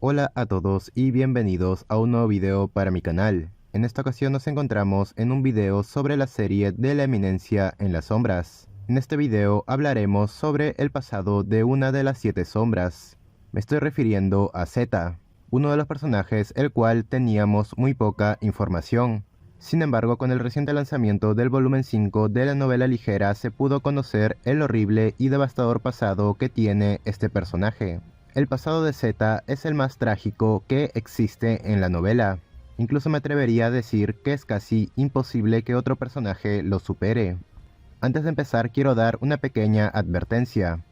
Hola a todos y bienvenidos a un nuevo video para mi canal. En esta ocasión nos encontramos en un video sobre la serie de la eminencia en las sombras. En este video hablaremos sobre el pasado de una de las 7 sombras. Me estoy refiriendo a Zeta, uno de los personajes el cual teníamos muy poca información. Sin embargo, con el reciente lanzamiento del volumen 5 de la novela ligera se pudo conocer el horrible y devastador pasado que tiene este personaje. El pasado de Zeta es el más trágico que existe en la novela. Incluso me atrevería a decir que es casi imposible que otro personaje lo supere. Antes de empezar quiero dar una pequeña advertencia.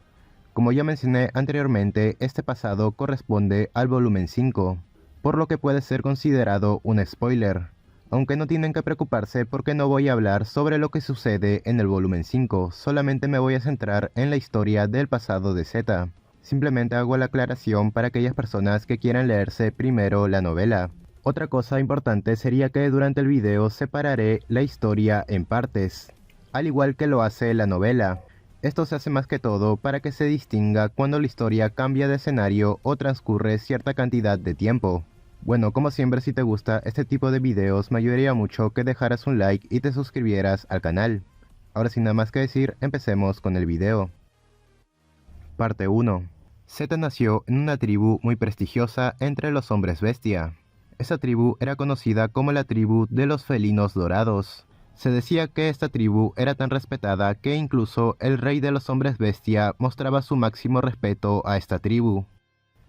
Como ya mencioné anteriormente, este pasado corresponde al volumen 5, por lo que puede ser considerado un spoiler. Aunque no tienen que preocuparse porque no voy a hablar sobre lo que sucede en el volumen 5, solamente me voy a centrar en la historia del pasado de Zeta. Simplemente hago la aclaración para aquellas personas que quieran leerse primero la novela. Otra cosa importante sería que durante el video separaré la historia en partes, al igual que lo hace la novela. Esto se hace más que todo para que se distinga cuando la historia cambia de escenario o transcurre cierta cantidad de tiempo. Bueno, como siempre, si te gusta este tipo de videos me ayudaría mucho que dejaras un like y te suscribieras al canal. Ahora sin nada más que decir, empecemos con el video. Parte 1. Zeta nació en una tribu muy prestigiosa entre los hombres bestia. Esa tribu era conocida como la tribu de los felinos dorados. Se decía que esta tribu era tan respetada que incluso el rey de los hombres bestia mostraba su máximo respeto a esta tribu.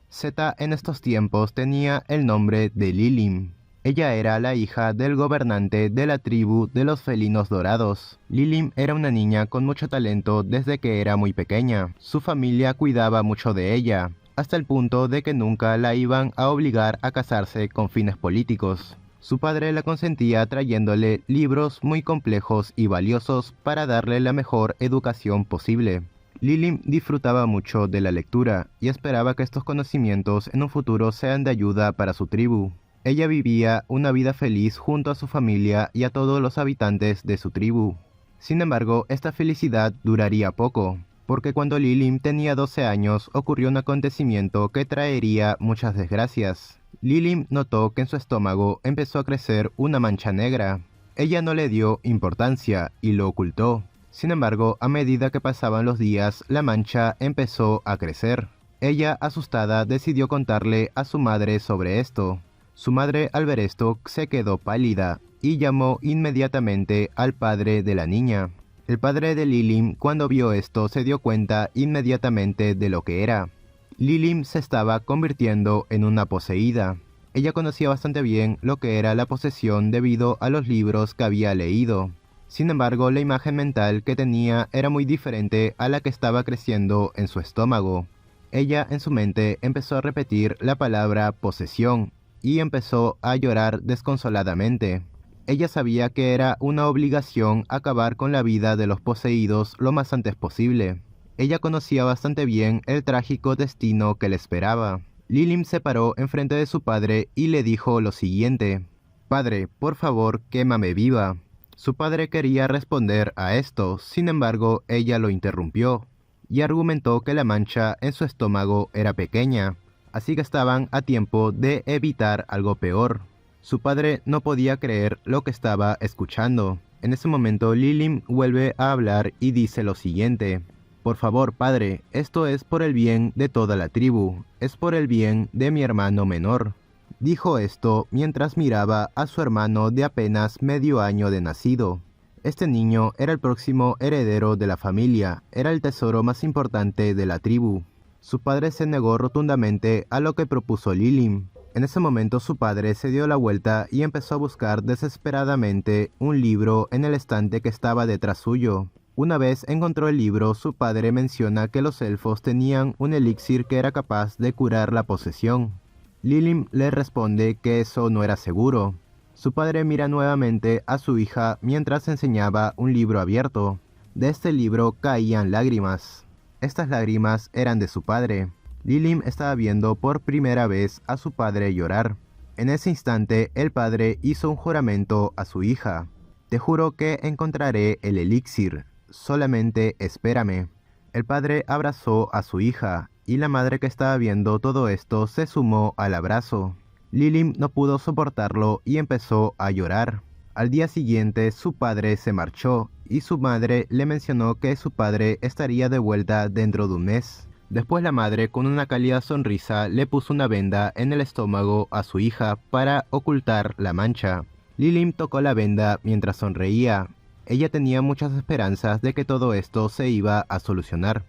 Zeta en estos tiempos tenía el nombre de Lilim. Ella era la hija del gobernante de la tribu de los felinos dorados. Lilim era una niña con mucho talento desde que era muy pequeña. Su familia cuidaba mucho de ella, hasta el punto de que nunca la iban a obligar a casarse con fines políticos. Su padre la consentía trayéndole libros muy complejos y valiosos para darle la mejor educación posible. Lilim disfrutaba mucho de la lectura y esperaba que estos conocimientos en un futuro sean de ayuda para su tribu. Ella vivía una vida feliz junto a su familia y a todos los habitantes de su tribu. Sin embargo, esta felicidad duraría poco, porque cuando Lilim tenía 12 años ocurrió un acontecimiento que traería muchas desgracias. Lilim notó que en su estómago empezó a crecer una mancha negra. Ella no le dio importancia y lo ocultó. Sin embargo, a medida que pasaban los días, la mancha empezó a crecer. Ella, asustada, decidió contarle a su madre sobre esto. Su madre, al ver esto, se quedó pálida y llamó inmediatamente al padre de la niña. El padre de Lilim, cuando vio esto, se dio cuenta inmediatamente de lo que era. Lilim se estaba convirtiendo en una poseída. Ella conocía bastante bien lo que era la posesión debido a los libros que había leído. Sin embargo, la imagen mental que tenía era muy diferente a la que estaba creciendo en su estómago. Ella, en su mente, empezó a repetir la palabra posesión y empezó a llorar desconsoladamente. Ella sabía que era una obligación acabar con la vida de los poseídos lo más antes posible. Ella conocía bastante bien el trágico destino que le esperaba. Lilim se paró enfrente de su padre y le dijo lo siguiente: «Padre, por favor, quémame viva». Su padre quería responder a esto, sin embargo, ella lo interrumpió y argumentó que la mancha en su estómago era pequeña, así que estaban a tiempo de evitar algo peor. Su padre no podía creer lo que estaba escuchando. En ese momento Lilim vuelve a hablar y dice lo siguiente: «Por favor, padre, esto es por el bien de toda la tribu, es por el bien de mi hermano menor». Dijo esto mientras miraba a su hermano de apenas medio año de nacido. Este niño era el próximo heredero de la familia, era el tesoro más importante de la tribu. Su padre se negó rotundamente a lo que propuso Lilim. En ese momento su padre se dio la vuelta y empezó a buscar desesperadamente un libro en el estante que estaba detrás suyo. Una vez encontró el libro, su padre menciona que los elfos tenían un elixir que era capaz de curar la posesión. Lilim le responde que eso no era seguro. Su padre mira nuevamente a su hija mientras enseñaba un libro abierto. De este libro caían lágrimas. Estas lágrimas eran de su padre. Lilim estaba viendo por primera vez a su padre llorar. En ese instante, el padre hizo un juramento a su hija: «Te juro que encontraré el elixir, solamente espérame». El padre abrazó a su hija y la madre que estaba viendo todo esto se sumó al abrazo. Lilim no pudo soportarlo y empezó a llorar. Al día siguiente su padre se marchó y su madre le mencionó que su padre estaría de vuelta dentro de un mes. Después la madre, con una cálida sonrisa, le puso una venda en el estómago a su hija para ocultar la mancha. Lilim tocó la venda mientras sonreía. Ella tenía muchas esperanzas de que todo esto se iba a solucionar.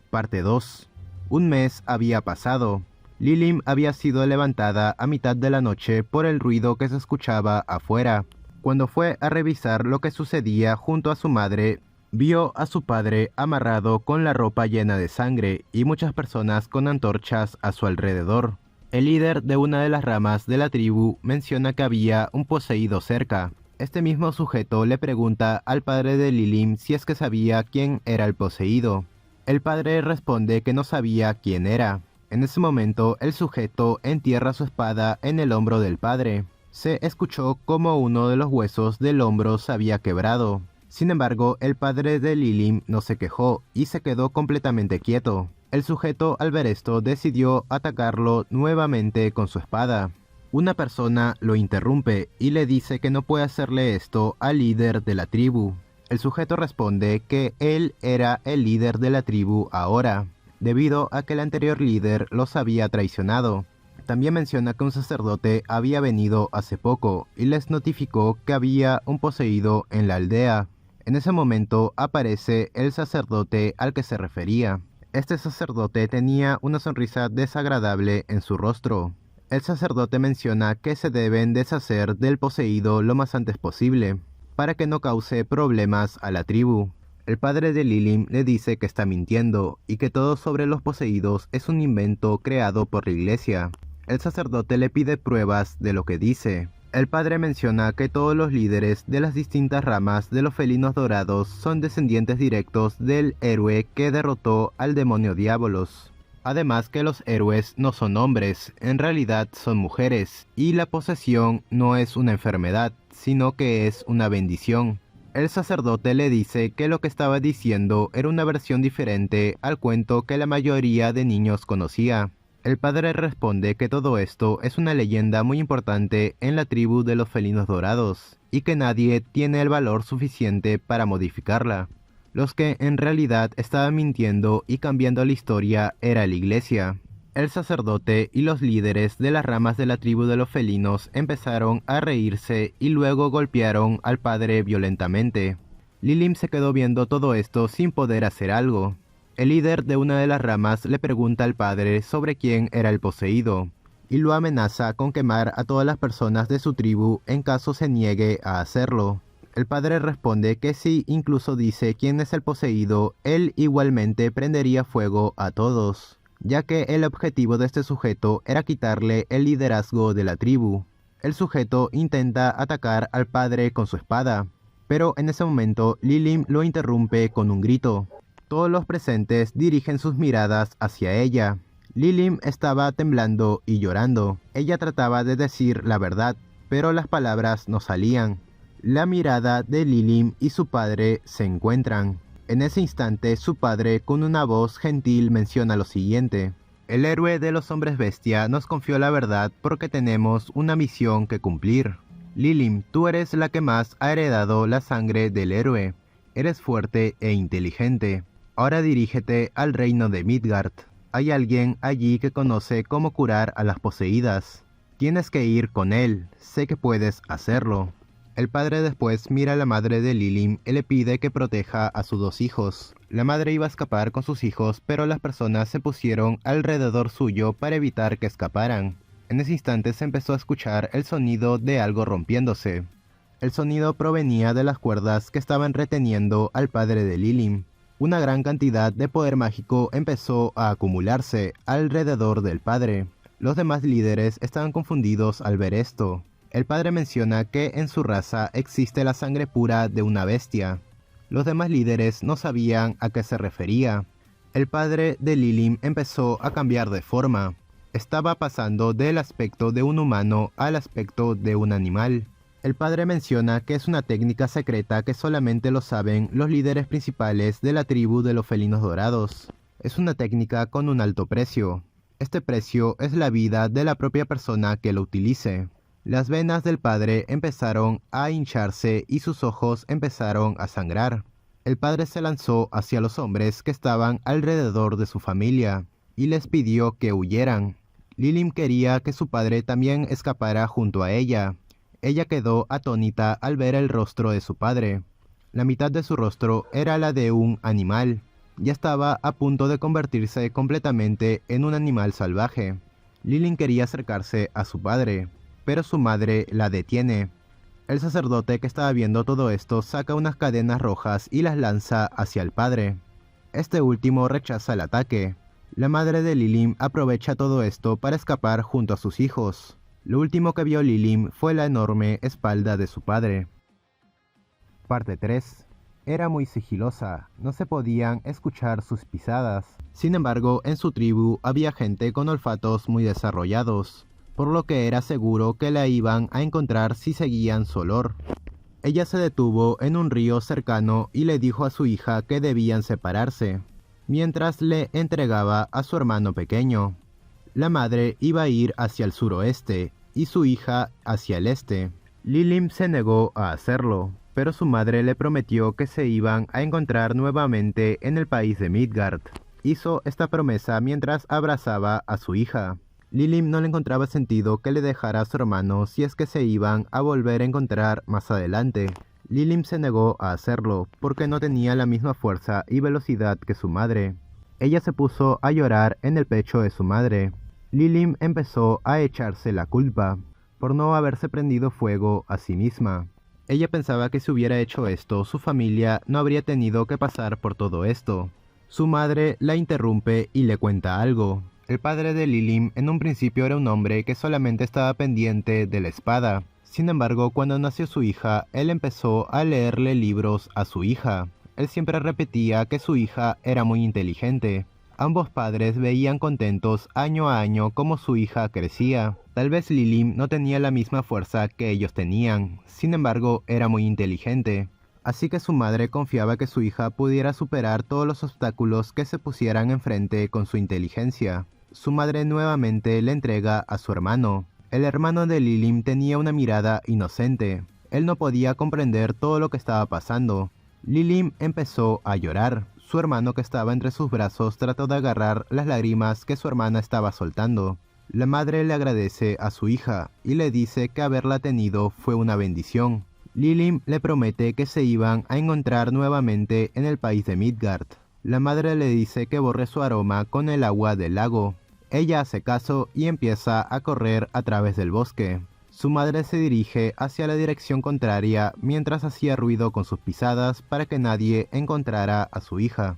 Parte 2. Un mes había pasado. Lilim había sido levantada a mitad de la noche por el ruido que se escuchaba afuera. Cuando fue a revisar lo que sucedía junto a su madre, vio a su padre amarrado con la ropa llena de sangre y muchas personas con antorchas a su alrededor. El líder de una de las ramas de la tribu menciona que había un poseído cerca. Este mismo sujeto le pregunta al padre de Lilim si es que sabía quién era el poseído. El padre responde que no sabía quién era. En ese momento, el sujeto entierra su espada en el hombro del padre. Se escuchó como uno de los huesos del hombro se había quebrado. Sin embargo, el padre de Lilim no se quejó y se quedó completamente quieto. El sujeto, al ver esto, decidió atacarlo nuevamente con su espada. Una persona lo interrumpe y le dice que no puede hacerle esto al líder de la tribu. El sujeto responde que él era el líder de la tribu ahora, debido a que el anterior líder los había traicionado. También menciona que un sacerdote había venido hace poco y les notificó que había un poseído en la aldea. En ese momento aparece el sacerdote al que se refería. Este sacerdote tenía una sonrisa desagradable en su rostro. El sacerdote menciona que se deben deshacer del poseído lo más antes posible, para que no cause problemas a la tribu. El padre de Lilim le dice que está mintiendo y que todo sobre los poseídos es un invento creado por la iglesia. El sacerdote le pide pruebas de lo que dice. El padre menciona que todos los líderes de las distintas ramas de los felinos dorados son descendientes directos del héroe que derrotó al demonio Diabolos. Además que los héroes no son hombres, en realidad son mujeres, y la posesión no es una enfermedad, sino que es una bendición. El sacerdote le dice que lo que estaba diciendo era una versión diferente al cuento que la mayoría de niños conocía. El padre responde que todo esto es una leyenda muy importante en la tribu de los felinos dorados, y que nadie tiene el valor suficiente para modificarla. Los que en realidad estaban mintiendo y cambiando la historia era la iglesia. El sacerdote y los líderes de las ramas de la tribu de los felinos empezaron a reírse y luego golpearon al padre violentamente. Lilim se quedó viendo todo esto sin poder hacer algo. El líder de una de las ramas le pregunta al padre sobre quién era el poseído, y lo amenaza con quemar a todas las personas de su tribu en caso se niegue a hacerlo. El padre responde que si incluso dice quién es el poseído, él igualmente prendería fuego a todos, ya que el objetivo de este sujeto era quitarle el liderazgo de la tribu. El sujeto intenta atacar al padre con su espada, pero en ese momento Lilim lo interrumpe con un grito. Todos los presentes dirigen sus miradas hacia ella. Lilim estaba temblando y llorando. Ella trataba de decir la verdad, pero las palabras no salían. La mirada de Lilim y su padre se encuentran. En ese instante, su padre, con una voz gentil, menciona lo siguiente: el héroe de los hombres bestia nos confió la verdad porque tenemos una misión que cumplir. Lilim, tú eres la que más ha heredado la sangre del héroe. Eres fuerte e inteligente. Ahora dirígete al reino de Midgard. Hay alguien allí que conoce cómo curar a las poseídas. Tienes que ir con él. Sé que puedes hacerlo. El padre después mira a la madre de Lilim y le pide que proteja a sus dos hijos. La madre iba a escapar con sus hijos, pero las personas se pusieron alrededor suyo para evitar que escaparan. En ese instante se empezó a escuchar el sonido de algo rompiéndose. El sonido provenía de las cuerdas que estaban reteniendo al padre de Lilim. Una gran cantidad de poder mágico empezó a acumularse alrededor del padre. Los demás líderes estaban confundidos al ver esto. El padre menciona que en su raza existe la sangre pura de una bestia. Los demás líderes no sabían a qué se refería. El padre de Lilim empezó a cambiar de forma. Estaba pasando del aspecto de un humano al aspecto de un animal. El padre menciona que es una técnica secreta que solamente lo saben los líderes principales de la tribu de los felinos dorados. Es una técnica con un alto precio. Este precio es la vida de la propia persona que lo utilice. Las venas del padre empezaron a hincharse y sus ojos empezaron a sangrar. El padre se lanzó hacia los hombres que estaban alrededor de su familia y les pidió que huyeran. Lilim quería que su padre también escapara junto a ella. Ella quedó atónita al ver el rostro de su padre. La mitad de su rostro era la de un animal. Ya estaba a punto de convertirse completamente en un animal salvaje. Lilim quería acercarse a su padre, pero su madre la detiene. El sacerdote que estaba viendo todo esto saca unas cadenas rojas y las lanza hacia el padre. Este último rechaza el ataque. La madre de Lilim aprovecha todo esto para escapar junto a sus hijos. Lo último que vio Lilim fue la enorme espalda de su padre. Parte 3. Era muy sigilosa, no se podían escuchar sus pisadas. Sin embargo, en su tribu había gente con olfatos muy desarrollados, por lo que era seguro que la iban a encontrar si seguían su olor. Ella se detuvo en un río cercano y le dijo a su hija que debían separarse, mientras le entregaba a su hermano pequeño. La madre iba a ir hacia el suroeste y su hija hacia el este. Lilim se negó a hacerlo, pero su madre le prometió que se iban a encontrar nuevamente en el país de Midgard. Hizo esta promesa mientras abrazaba a su hija. Lilim no le encontraba sentido que le dejara a su hermano si es que se iban a volver a encontrar más adelante. Lilim se negó a hacerlo porque no tenía la misma fuerza y velocidad que su madre. Ella se puso a llorar en el pecho de su madre. Lilim empezó a echarse la culpa por no haberse prendido fuego a sí misma. Ella pensaba que si hubiera hecho esto, su familia no habría tenido que pasar por todo esto. Su madre la interrumpe y le cuenta algo. El padre de Lilim en un principio era un hombre que solamente estaba pendiente de la espada. Sin embargo, cuando nació su hija, él empezó a leerle libros a su hija. Él siempre repetía que su hija era muy inteligente. Ambos padres veían contentos año a año cómo su hija crecía. Tal vez Lilim no tenía la misma fuerza que ellos tenían, sin embargo era muy inteligente. Así que su madre confiaba que su hija pudiera superar todos los obstáculos que se pusieran enfrente con su inteligencia. Su madre nuevamente le entrega a su hermano. El hermano de Lilim tenía una mirada inocente. Él no podía comprender todo lo que estaba pasando. Lilim empezó a llorar. Su hermano que estaba entre sus brazos trató de agarrar las lágrimas que su hermana estaba soltando. La madre le agradece a su hija y le dice que haberla tenido fue una bendición. Lilim le promete que se iban a encontrar nuevamente en el país de Midgard. La madre le dice que borre su aroma con el agua del lago. Ella hace caso y empieza a correr a través del bosque. Su madre se dirige hacia la dirección contraria mientras hacía ruido con sus pisadas para que nadie encontrara a su hija.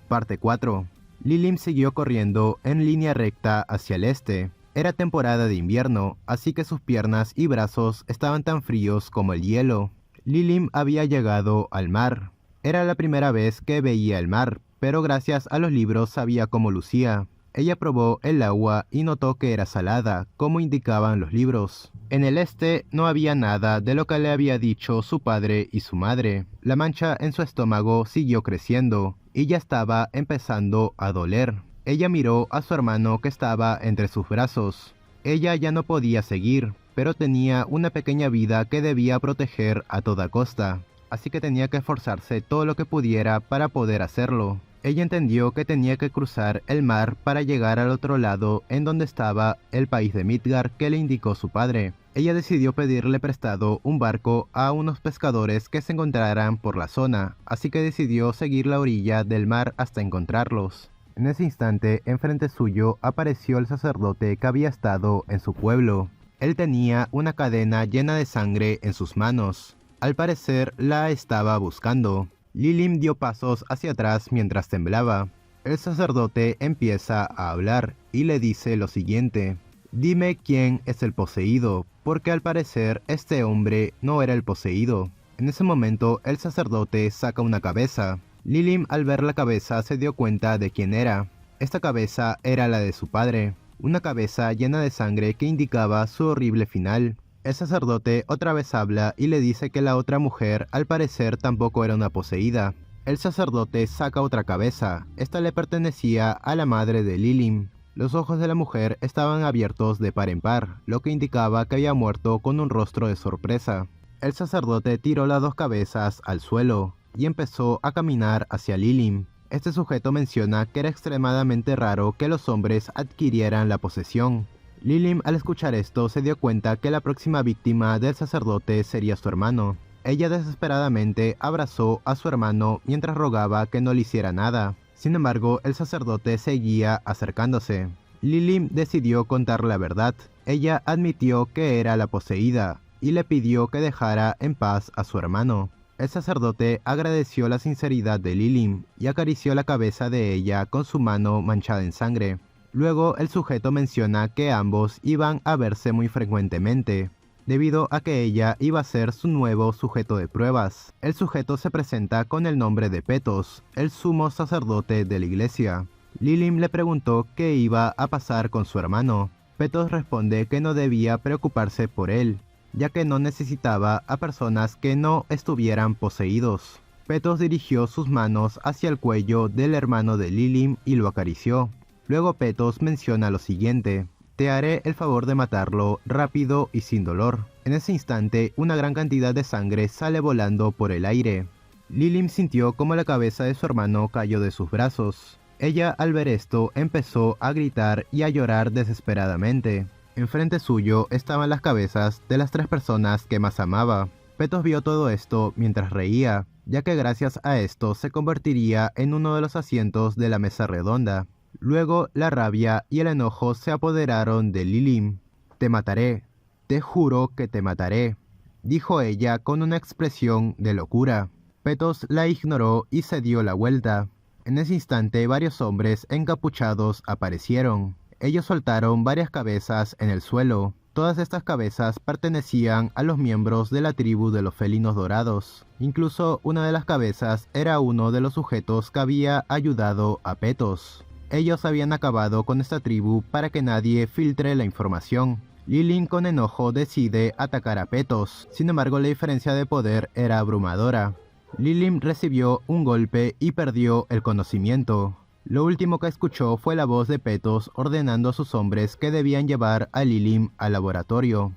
Parte 4. Lilim siguió corriendo en línea recta hacia el este. Era temporada de invierno, así que sus piernas y brazos estaban tan fríos como el hielo. Lilim había llegado al mar. Era la primera vez que veía el mar, pero gracias a los libros sabía cómo lucía. Ella probó el agua y notó que era salada, como indicaban los libros. En el este no había nada de lo que le había dicho su padre y su madre. La mancha en su estómago siguió creciendo y ya estaba empezando a doler. Ella miró a su hermano que estaba entre sus brazos. Ella ya no podía seguir, pero tenía una pequeña vida que debía proteger a toda costa, así que tenía que esforzarse todo lo que pudiera para poder hacerlo. Ella entendió que tenía que cruzar el mar para llegar al otro lado en donde estaba el país de Midgard que le indicó su padre. Ella decidió pedirle prestado un barco a unos pescadores que se encontraran por la zona, así que decidió seguir la orilla del mar hasta encontrarlos. En ese instante, enfrente suyo apareció el sacerdote que había estado en su pueblo. Él tenía una cadena llena de sangre en sus manos. Al parecer la estaba buscando. Lilim dio pasos hacia atrás mientras temblaba. El sacerdote empieza a hablar y le dice lo siguiente: «Dime quién es el poseído, porque al parecer este hombre no era el poseído». En ese momento el sacerdote saca una cabeza. Lilim al ver la cabeza se dio cuenta de quién era. Esta cabeza era la de su padre, una cabeza llena de sangre que indicaba su horrible final. El sacerdote otra vez habla y le dice que la otra mujer al parecer tampoco era una poseída. El sacerdote saca otra cabeza. Esta le pertenecía a la madre de Lilim. Los ojos de la mujer estaban abiertos de par en par, lo que indicaba que había muerto con un rostro de sorpresa. El sacerdote tiró las dos cabezas al suelo y empezó a caminar hacia Lilim. Este sujeto menciona que era extremadamente raro que los hombres adquirieran la posesión. Lilim, al escuchar esto, se dio cuenta que la próxima víctima del sacerdote sería su hermano. Ella desesperadamente abrazó a su hermano mientras rogaba que no le hiciera nada. Sin embargo, el sacerdote seguía acercándose. Lilim decidió contar la verdad. Ella admitió que era la poseída y le pidió que dejara en paz a su hermano. El sacerdote agradeció la sinceridad de Lilim y acarició la cabeza de ella con su mano manchada en sangre. Luego el sujeto menciona que ambos iban a verse muy frecuentemente, debido a que ella iba a ser su nuevo sujeto de pruebas. El sujeto se presenta con el nombre de Petos, el sumo sacerdote de la iglesia. Lilim le preguntó qué iba a pasar con su hermano. Petos responde que no debía preocuparse por él, ya que no necesitaba a personas que no estuvieran poseídos. Petos dirigió sus manos hacia el cuello del hermano de Lilim y lo acarició. Luego Petos menciona lo siguiente: te haré el favor de matarlo rápido y sin dolor. En ese instante, una gran cantidad de sangre sale volando por el aire. Lilim sintió como la cabeza de su hermano cayó de sus brazos. Ella, al ver esto, empezó a gritar y a llorar desesperadamente. Enfrente suyo estaban las cabezas de las 3 personas que más amaba. Petos vio todo esto mientras reía, ya que gracias a esto se convertiría en uno de los asientos de la mesa redonda. Luego la rabia y el enojo se apoderaron de Lilim. Te mataré, te juro que te mataré, dijo ella con una expresión de locura. Petos la ignoró y se dio la vuelta. En ese instante varios hombres encapuchados aparecieron. Ellos soltaron varias cabezas en el suelo. Todas estas cabezas pertenecían a los miembros de la tribu de los felinos dorados. Incluso una de las cabezas era uno de los sujetos que había ayudado a Petos. Ellos habían acabado con esta tribu para que nadie filtre la información. Lilim con enojo decide atacar a Petos. Sin embargo, la diferencia de poder era abrumadora. Lilim recibió un golpe y perdió el conocimiento. Lo último que escuchó fue la voz de Petos ordenando a sus hombres que debían llevar a Lilim al laboratorio.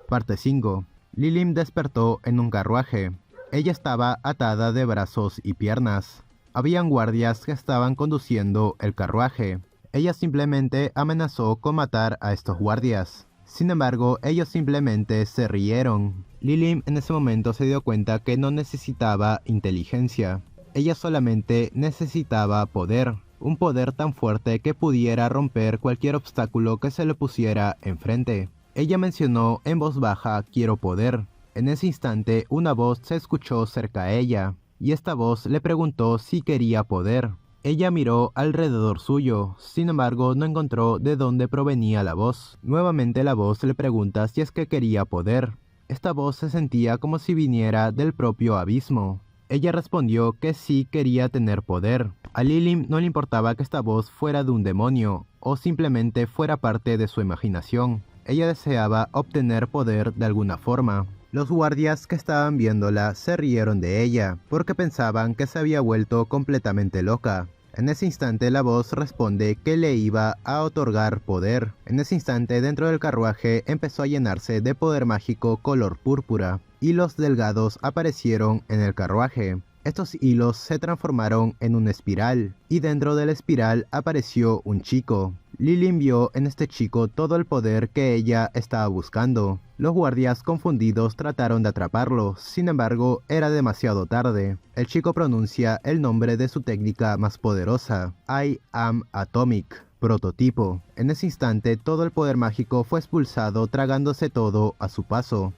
Parte 5. Lilim despertó en un carruaje. Ella estaba atada de brazos y piernas. Habían guardias que estaban conduciendo el carruaje. Ella simplemente amenazó con matar a estos guardias. Sin embargo, ellos simplemente se rieron. Lilim en ese momento se dio cuenta que no necesitaba inteligencia. Ella solamente necesitaba poder, un poder tan fuerte que pudiera romper cualquier obstáculo que se le pusiera enfrente. Ella mencionó en voz baja: quiero poder. En ese instante una voz se escuchó cerca a ella, y esta voz le preguntó si quería poder. Ella miró alrededor suyo, sin embargo no encontró de dónde provenía la voz. Nuevamente la voz le pregunta si es que quería poder. Esta voz se sentía como si viniera del propio abismo. Ella respondió que sí quería tener poder. A Lilim no le importaba que esta voz fuera de un demonio, o simplemente fuera parte de su imaginación. Ella deseaba obtener poder de alguna forma. Los guardias que estaban viéndola se rieron de ella, porque pensaban que se había vuelto completamente loca. En ese instante la voz responde que le iba a otorgar poder. En ese instante dentro del carruaje empezó a llenarse de poder mágico color púrpura. Hilos delgados aparecieron en el carruaje. Estos hilos se transformaron en una espiral, y dentro de la espiral apareció un chico. Lilim vio en este chico todo el poder que ella estaba buscando. Los guardias confundidos trataron de atraparlo, sin embargo era demasiado tarde. El chico pronuncia el nombre de su técnica más poderosa: I am Atomic, prototipo. En ese instante todo el poder mágico fue expulsado, tragándose todo a su paso.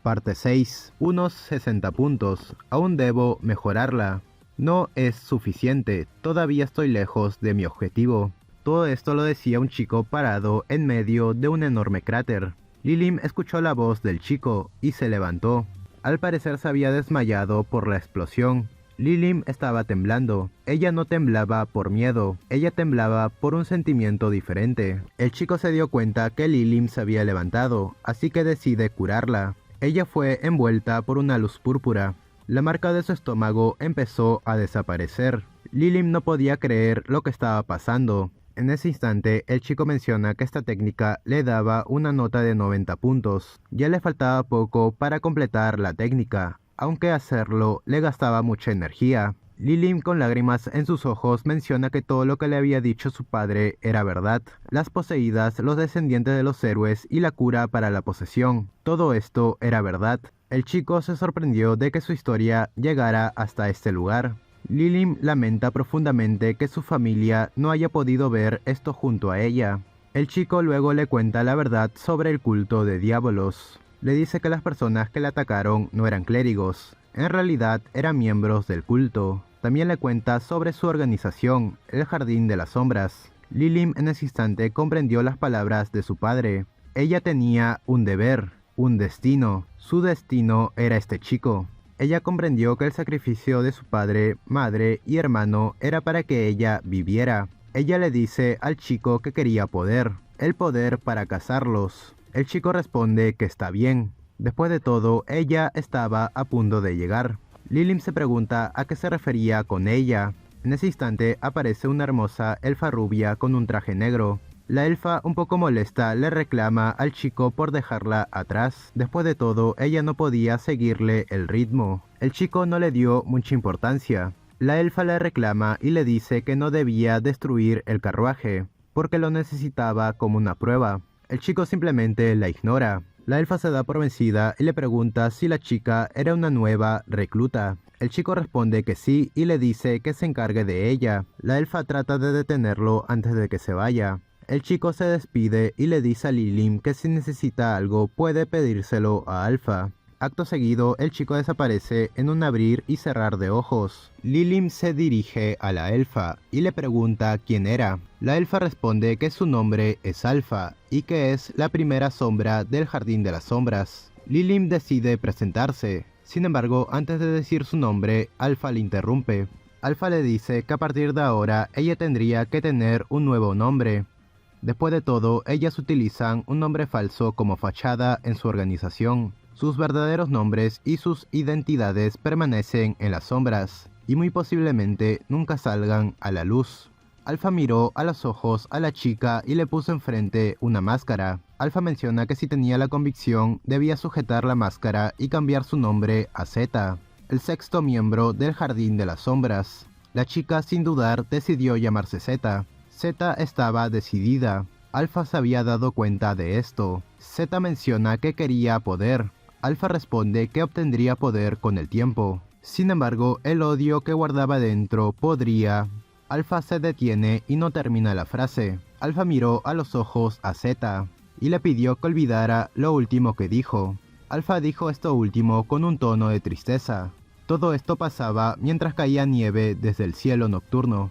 Parte 6. Unos 60 puntos. Aún debo mejorarla. No es suficiente. Todavía estoy lejos de mi objetivo. Todo esto lo decía un chico parado en medio de un enorme cráter. Lilim escuchó la voz del chico y se levantó. Al parecer se había desmayado por la explosión. Lilim estaba temblando. Ella no temblaba por miedo, ella temblaba por un sentimiento diferente. El chico se dio cuenta que Lilim se había levantado, así que decide curarla. Ella fue envuelta por una luz púrpura. La marca de su estómago empezó a desaparecer. Lilim no podía creer lo que estaba pasando. En ese instante, el chico menciona que esta técnica le daba una nota de 90 puntos. Ya le faltaba poco para completar la técnica, aunque hacerlo le gastaba mucha energía. Lilim, con lágrimas en sus ojos, menciona que todo lo que le había dicho su padre era verdad. Las poseídas, los descendientes de los héroes y la cura para la posesión. Todo esto era verdad. El chico se sorprendió de que su historia llegara hasta este lugar. Lilim lamenta profundamente que su familia no haya podido ver esto junto a ella. El chico luego le cuenta la verdad sobre el culto de Diabolos. Le dice que las personas que le atacaron no eran clérigos, en realidad eran miembros del culto. También le cuenta sobre su organización, el Jardín de las Sombras. Lilim en ese instante comprendió las palabras de su padre. Ella tenía un deber, un destino. Su destino era este chico. Ella comprendió que el sacrificio de su padre, madre y hermano era para que ella viviera. Ella le dice al chico que quería poder, el poder para cazarlos. El chico responde que está bien. Después de todo, ella estaba a punto de llegar. Lilim se pregunta a qué se refería con ella. En ese instante aparece una hermosa elfa rubia con un traje negro. La elfa, un poco molesta, le reclama al chico por dejarla atrás. Después de todo, ella no podía seguirle el ritmo. El chico no le dio mucha importancia. La elfa le reclama y le dice que no debía destruir el carruaje, porque lo necesitaba como una prueba. El chico simplemente la ignora. La elfa se da por vencida y le pregunta si la chica era una nueva recluta. El chico responde que sí y le dice que se encargue de ella. La elfa trata de detenerlo antes de que se vaya. El chico se despide y le dice a Lilim que si necesita algo puede pedírselo a Alpha. Acto seguido, el chico desaparece en un abrir y cerrar de ojos. Lilim se dirige a la elfa y le pregunta quién era. La elfa responde que su nombre es Alpha y que es la primera sombra del Jardín de las Sombras. Lilim decide presentarse. Sin embargo, antes de decir su nombre, Alpha le interrumpe. Alpha le dice que a partir de ahora ella tendría que tener un nuevo nombre. Después de todo, ellas utilizan un nombre falso como fachada en su organización. Sus verdaderos nombres y sus identidades permanecen en las sombras, y muy posiblemente nunca salgan a la luz. Alpha miró a los ojos a la chica y le puso enfrente una máscara. Alpha menciona que si tenía la convicción, debía sujetar la máscara y cambiar su nombre a Z, el sexto miembro del Jardín de las Sombras. La chica, sin dudar, decidió llamarse Z. Z estaba decidida. Alpha se había dado cuenta de esto. Z menciona que quería poder. Alpha responde que obtendría poder con el tiempo. Sin embargo, el odio que guardaba dentro podría... Alpha se detiene y no termina la frase. Alpha miró a los ojos a Z y le pidió que olvidara lo último que dijo. Alpha dijo esto último con un tono de tristeza. Todo esto pasaba mientras caía nieve desde el cielo nocturno.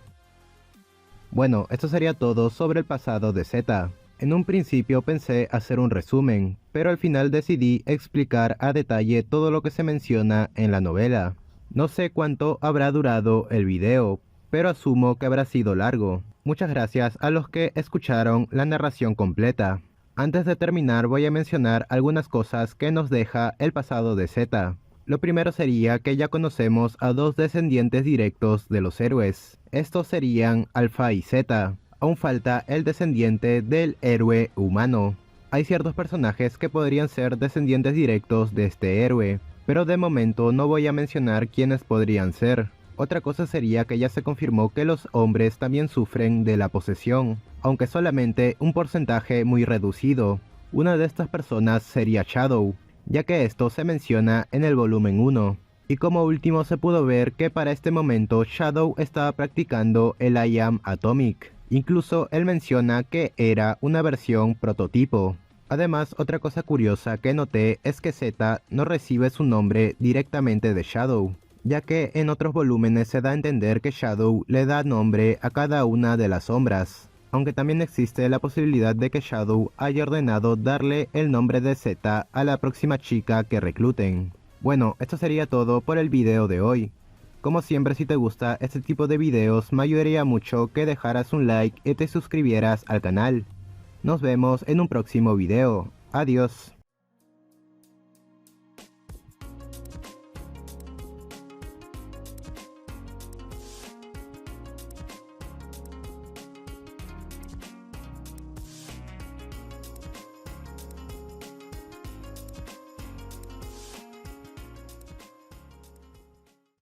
Bueno, esto sería todo sobre el pasado de Z. En un principio pensé hacer un resumen, pero al final decidí explicar a detalle todo lo que se menciona en la novela. No sé cuánto habrá durado el video, pero asumo que habrá sido largo. Muchas gracias a los que escucharon la narración completa. Antes de terminar voy a mencionar algunas cosas que nos deja el pasado de Z. Lo primero sería que ya conocemos a dos descendientes directos de los héroes. Estos serían Alpha y Z. Aún falta el descendiente del héroe humano. Hay ciertos personajes que podrían ser descendientes directos de este héroe, pero de momento no voy a mencionar quiénes podrían ser. Otra cosa sería que ya se confirmó que los hombres también sufren de la posesión, aunque solamente un porcentaje muy reducido. Una de estas personas sería Shadow, ya que esto se menciona en el volumen 1. Y como último se pudo ver que para este momento Shadow estaba practicando el I Am Atomic. Incluso él menciona que era una versión prototipo. Además, otra cosa curiosa que noté es que Z no recibe su nombre directamente de Shadow, ya que en otros volúmenes se da a entender que Shadow le da nombre a cada una de las sombras, aunque también existe la posibilidad de que Shadow haya ordenado darle el nombre de Z a la próxima chica que recluten. Bueno, esto sería todo por el video de hoy. Como siempre, si te gusta este tipo de videos, me ayudaría mucho que dejaras un like y te suscribieras al canal. Nos vemos en un próximo video. Adiós.